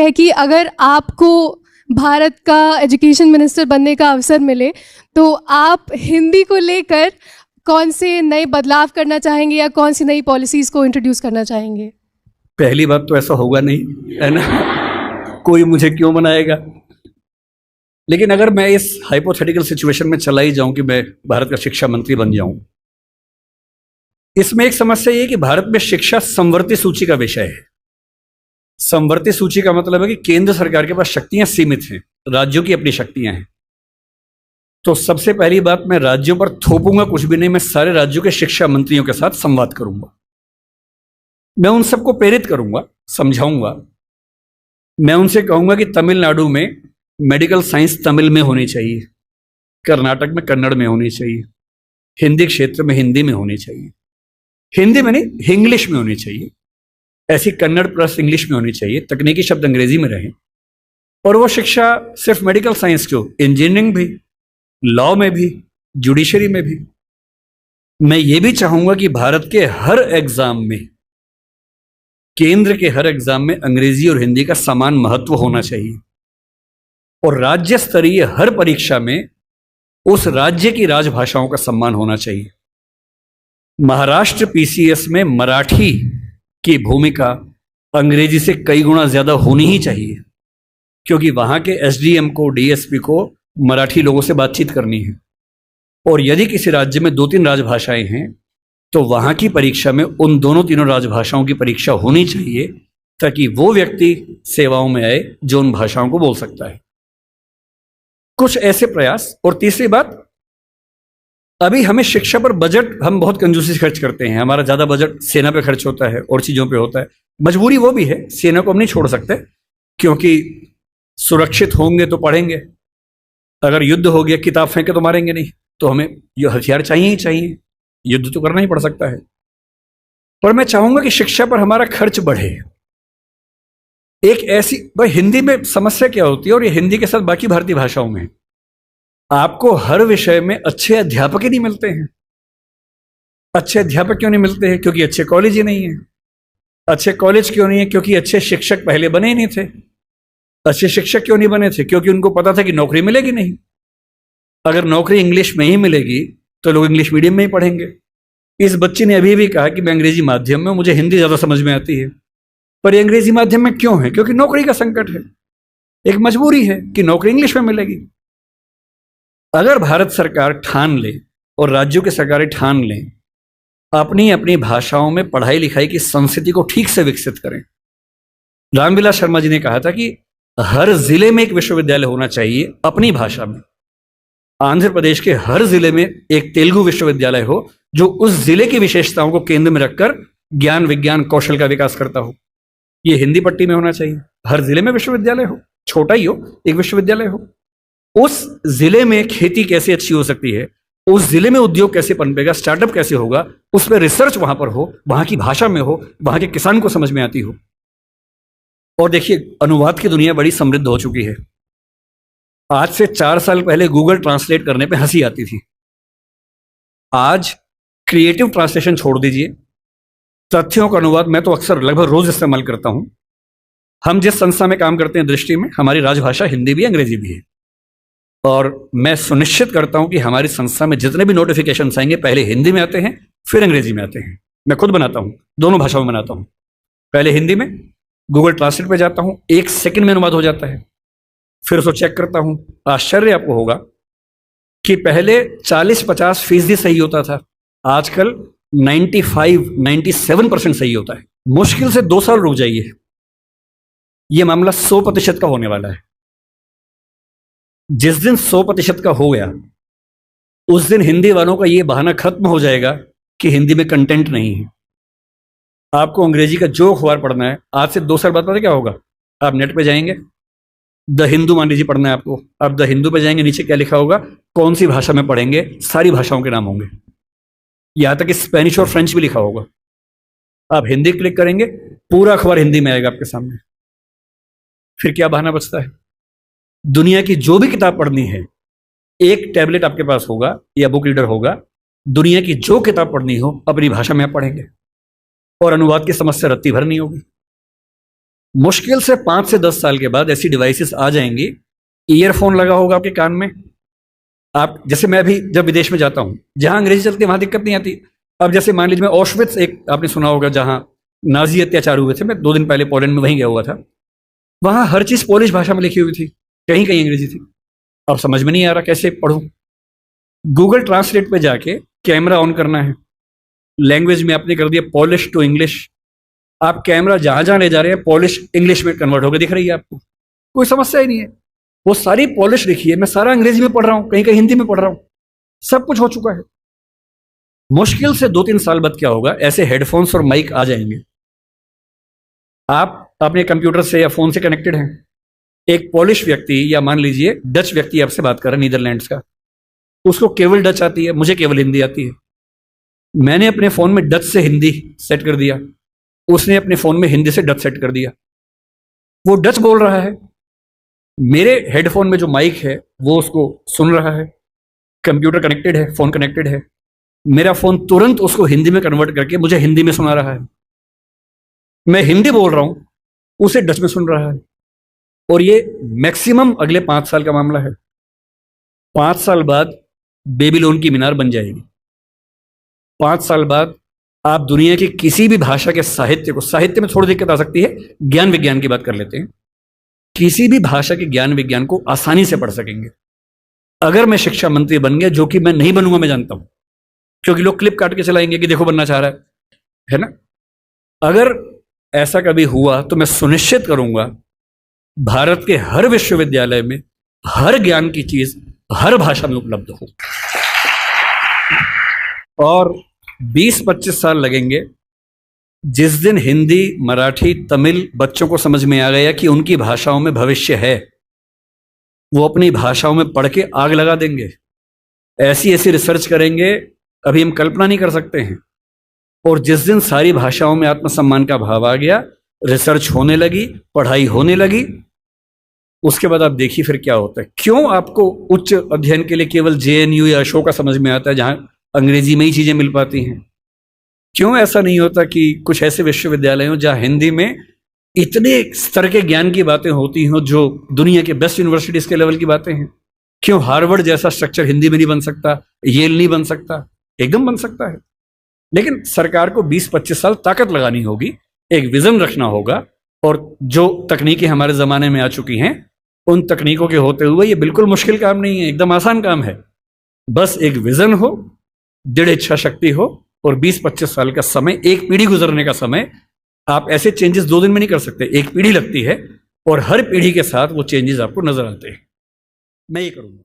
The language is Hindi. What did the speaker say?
है कि अगर आपको भारत का एजुकेशन मिनिस्टर बनने का अवसर मिले तो आप हिंदी को लेकर कौन से नए बदलाव करना चाहेंगे या कौन सी नई पॉलिसीज़ को इंट्रोड्यूस करना चाहेंगे? पहली बात तो ऐसा होगा नहीं, है ना। कोई मुझे क्यों बनाएगा। लेकिन अगर मैं इस हाइपोथेटिकल सिचुएशन में चला ही जाऊं कि मैं भारत का शिक्षा मंत्री बन जाऊं, इसमें एक समस्या ये है कि भारत में शिक्षा समवर्ती सूची का विषय है। समवर्ती सूची का मतलब है कि केंद्र सरकार के पास शक्तियां सीमित हैं, राज्यों की अपनी शक्तियां हैं। तो सबसे पहली बात, मैं राज्यों पर थोपूंगा कुछ भी नहीं, मैं सारे राज्यों के शिक्षा मंत्रियों के साथ संवाद करूंगा। मैं उन सबको प्रेरित करूंगा, समझाऊंगा। मैं उनसे कहूंगा कि तमिलनाडु में मेडिकल साइंस तमिल में होनी चाहिए, कर्नाटक में कन्नड़ में होनी चाहिए, हिंदी क्षेत्र में हिंदी में होनी चाहिए, हिंदी में नहीं इंग्लिश में होनी चाहिए, ऐसी कन्नड़ प्लस इंग्लिश में होनी चाहिए, तकनीकी शब्द अंग्रेजी में रहें। और वो शिक्षा सिर्फ मेडिकल साइंस क्यों, इंजीनियरिंग भी, लॉ में भी, जुडिशरी में भी। मैं ये भी चाहूंगा कि भारत के हर एग्जाम में, केंद्र के हर एग्जाम में अंग्रेजी और हिंदी का समान महत्व होना चाहिए। और राज्य स्तरीय हर परीक्षा में उस राज्य की राजभाषाओं का सम्मान होना चाहिए। महाराष्ट्र पीसीएस में मराठी की भूमिका अंग्रेजी से कई गुना ज्यादा होनी ही चाहिए, क्योंकि वहां के एसडीएम को, डीएसपी को मराठी लोगों से बातचीत करनी है। और यदि किसी राज्य में 2-3 राजभाषाएं हैं तो वहां की परीक्षा में उन दोनों तीनों राजभाषाओं की परीक्षा होनी चाहिए, ताकि वो व्यक्ति सेवाओं में आए जो उन भाषाओं को बोल सकता है। कुछ ऐसे प्रयास। और तीसरी बात, अभी हमें शिक्षा पर बजट हम बहुत कंजूसी से खर्च करते हैं। हमारा ज्यादा बजट सेना पे खर्च होता है और चीजों पे होता है। मजबूरी वो भी है, सेना को हम नहीं छोड़ सकते, क्योंकि सुरक्षित होंगे तो पढ़ेंगे, अगर युद्ध हो गया किताब फेंके तो मारेंगे नहीं, तो हमें ये हथियार चाहिए ही चाहिए, युद्ध तो करना ही पड़ सकता है। पर मैं चाहूंगा कि शिक्षा पर हमारा खर्च बढ़े। एक ऐसी, भाई हिंदी में समस्या क्या होती है, और ये हिंदी के साथ बाकी भारतीय भाषाओं में, आपको हर विषय में अच्छे अध्यापक ही नहीं मिलते हैं। अच्छे अध्यापक क्यों नहीं मिलते हैं? क्योंकि अच्छे कॉलेज ही नहीं है। अच्छे कॉलेज क्यों नहीं है? क्योंकि अच्छे शिक्षक पहले बने ही नहीं थे। अच्छे शिक्षक क्यों नहीं बने थे? क्योंकि उनको पता था कि नौकरी मिलेगी नहीं। अगर नौकरी इंग्लिश में ही मिलेगी तो लोग इंग्लिश मीडियम में ही पढ़ेंगे। इस बच्ची ने अभी भी कहा कि मैं अंग्रेजी माध्यम में, मुझे हिंदी ज्यादा समझ में आती है। पर ये अंग्रेजी माध्यम में क्यों है? क्योंकि नौकरी का संकट है, एक मजबूरी है कि नौकरी इंग्लिश में मिलेगी। अगर भारत सरकार ठान ले और राज्यों की सरकारें ठान लें, अपनी अपनी भाषाओं में पढ़ाई लिखाई की संस्कृति को ठीक से विकसित करें। रामविलास शर्मा जी ने कहा था कि हर जिले में एक विश्वविद्यालय होना चाहिए अपनी भाषा में। आंध्र प्रदेश के हर जिले में एक तेलुगु विश्वविद्यालय हो, जो उस जिले की विशेषताओं को केंद्र में रखकर ज्ञान विज्ञान कौशल का विकास करता हो। ये हिंदी पट्टी में होना चाहिए। हर जिले में विश्वविद्यालय हो, छोटा ही हो, एक विश्वविद्यालय हो। उस जिले में खेती कैसे अच्छी हो सकती है, उस जिले में उद्योग कैसे पनपेगा, स्टार्टअप कैसे होगा, उस पर रिसर्च वहां पर हो, वहां की भाषा में हो, वहां के किसान को समझ में आती हो। और देखिए, अनुवाद की दुनिया बड़ी समृद्ध हो चुकी है। आज से 4 साल पहले गूगल ट्रांसलेट करने पे हंसी आती थी। आज क्रिएटिव ट्रांसलेशन छोड़ दीजिए, तथ्यों का अनुवाद मैं तो अक्सर लगभग रोज इस्तेमाल करता हूं। हम जिस संस्था में काम करते हैं दृष्टि में, हमारी राजभाषा हिंदी भी अंग्रेजी भी है। और मैं सुनिश्चित करता हूं कि हमारी संस्था में जितने भी नोटिफिकेशन आएंगे पहले हिंदी में आते हैं, फिर अंग्रेजी में आते हैं। मैं खुद बनाता हूं, दोनों भाषाओं में बनाता हूं। पहले हिंदी में, गूगल ट्रांसलेट पे जाता हूं, 1 सेकंड में अनुवाद हो जाता है। फिर उसको चेक करता हूं। आश्चर्य आपको होगा कि पहले 40-50% सही होता था, आजकल 95-97% सही होता है। मुश्किल से 2 साल रुक जाइए, यह मामला 100% का होने वाला है। जिस दिन 100% का हो गया, उस दिन हिंदी वालों का यह बहाना खत्म हो जाएगा कि हिंदी में कंटेंट नहीं है। आपको अंग्रेजी का जो अखबार पढ़ना है, आज से 2 साल बाद पता क्या होगा? आप नेट पे जाएंगे, द हिंदू मान लीजिए पढ़ना है आपको, आप द हिंदू पे जाएंगे, नीचे क्या लिखा होगा, कौन सी भाषा में पढ़ेंगे, सारी भाषाओं के नाम होंगे, यहां तक कि स्पेनिश और फ्रेंच भी लिखा होगा। आप हिंदी क्लिक करेंगे, पूरा अखबार हिंदी में आएगा आपके सामने। फिर क्या बहाना बचता है? दुनिया की जो भी किताब पढ़नी है, एक टैबलेट आपके पास होगा या बुक रीडर होगा, दुनिया की जो किताब पढ़नी हो अपनी भाषा में आप पढ़ेंगे और अनुवाद की समस्या रत्ती भर नहीं होगी। मुश्किल से 5 से 10 साल के बाद ऐसी डिवाइसेस आ जाएंगी, ईयरफोन लगा होगा आपके कान में, आप जैसे मैं भी जब विदेश में जाता हूं जहां अंग्रेजी चलती है वहां दिक्कत नहीं आती। अब जैसे मान लीजिए मैं ऑशविट्स, एक आपने सुना होगा जहां नाजी अत्याचार हुए थे, मैं 2 दिन पहले पोलैंड में वहीं गया हुआ था, वहां हर चीज पोलिश भाषा में लिखी हुई थी, कहीं कहीं अंग्रेजी थी। अब समझ में नहीं आ रहा कैसे पढ़ूं। गूगल ट्रांसलेट पे जाके कैमरा ऑन करना है, लैंग्वेज में आपने कर दिया पॉलिश टू इंग्लिश, आप कैमरा जहां जहां ले जा रहे हैं पॉलिश इंग्लिश में कन्वर्ट होकर दिख रही है आपको, कोई समस्या ही नहीं है। वो सारी पॉलिश लिखी है, मैं सारा अंग्रेजी में पढ़ रहा हूं, कहीं कहीं हिंदी में पढ़ रहा हूं, सब कुछ हो चुका है। मुश्किल से 2-3 साल बाद क्या होगा, ऐसे हेडफोन्स और माइक आ जाएंगे, आप अपने कंप्यूटर से या फोन से कनेक्टेड हैं, एक पॉलिश व्यक्ति या मान लीजिए डच व्यक्ति आपसे बात कर रहा है नीदरलैंड्स का, उसको केवल डच आती है, मुझे केवल हिंदी आती है। मैंने अपने फोन में डच से हिंदी सेट कर दिया, उसने अपने फोन में हिंदी से डच सेट कर दिया, वो डच बोल रहा है, मेरे हेडफोन में जो माइक है वो उसको सुन रहा है, कंप्यूटर कनेक्टेड है, फोन कनेक्टेड है, मेरा फोन तुरंत उसको हिंदी में कन्वर्ट करके मुझे हिंदी में सुना रहा है। मैं हिंदी बोल रहा हूं, उसे डच में सुन रहा है। और ये मैक्सिमम अगले 5 साल का मामला है। 5 साल बाद बेबीलोन की मीनार बन जाएगी। 5 साल बाद आप दुनिया की किसी भी भाषा के साहित्य को, साहित्य में थोड़ी दिक्कत आ सकती है, ज्ञान विज्ञान की बात कर लेते हैं, किसी भी भाषा के ज्ञान विज्ञान को आसानी से पढ़ सकेंगे। अगर मैं शिक्षा मंत्री बन गया, जो कि मैं नहीं बनूंगा, मैं जानता हूं, क्योंकि लोग क्लिप काट के चलाएंगे कि देखो बनना चाह रहा है ना। अगर ऐसा कभी हुआ तो मैं सुनिश्चित करूंगा भारत के हर विश्वविद्यालय में हर ज्ञान की चीज हर भाषा में उपलब्ध हो। और 20-25 साल लगेंगे, जिस दिन हिंदी, मराठी, तमिल बच्चों को समझ में आ गया कि उनकी भाषाओं में भविष्य है, वो अपनी भाषाओं में पढ़ के आग लगा देंगे, ऐसी ऐसी रिसर्च करेंगे अभी हम कल्पना नहीं कर सकते हैं। और जिस दिन सारी भाषाओं में आत्मसम्मान का भाव आ गया, रिसर्च होने लगी, पढ़ाई होने लगी, उसके बाद आप देखिए फिर क्या होता है। क्यों आपको उच्च अध्ययन के लिए केवल जेएनयू या अशोका समझ में आता है जहां अंग्रेजी में ही चीजें मिल पाती हैं? क्यों ऐसा नहीं होता कि कुछ ऐसे विश्वविद्यालय हो जहां हिंदी में इतने स्तर के ज्ञान की बातें होती हों जो दुनिया के बेस्ट यूनिवर्सिटीज के लेवल की बातें हैं? क्यों हार्वर्ड जैसा स्ट्रक्चर हिंदी में नहीं बन सकता, येल नहीं बन सकता? एकदम बन सकता है। लेकिन सरकार को 20-25 साल ताकत लगानी होगी, एक विजन रखना होगा, और जो तकनीकें हमारे जमाने में आ चुकी हैं उन तकनीकों के होते हुए ये बिल्कुल मुश्किल काम नहीं है, एकदम आसान काम है। बस एक विजन हो, दृढ़ इच्छा शक्ति हो, और 20-25 साल का समय, एक पीढ़ी गुजरने का समय। आप ऐसे चेंजेस 2 दिन में नहीं कर सकते, एक पीढ़ी लगती है, और हर पीढ़ी के साथ वो चेंजेस आपको नजर आते हैं। मैं ये करूंगा।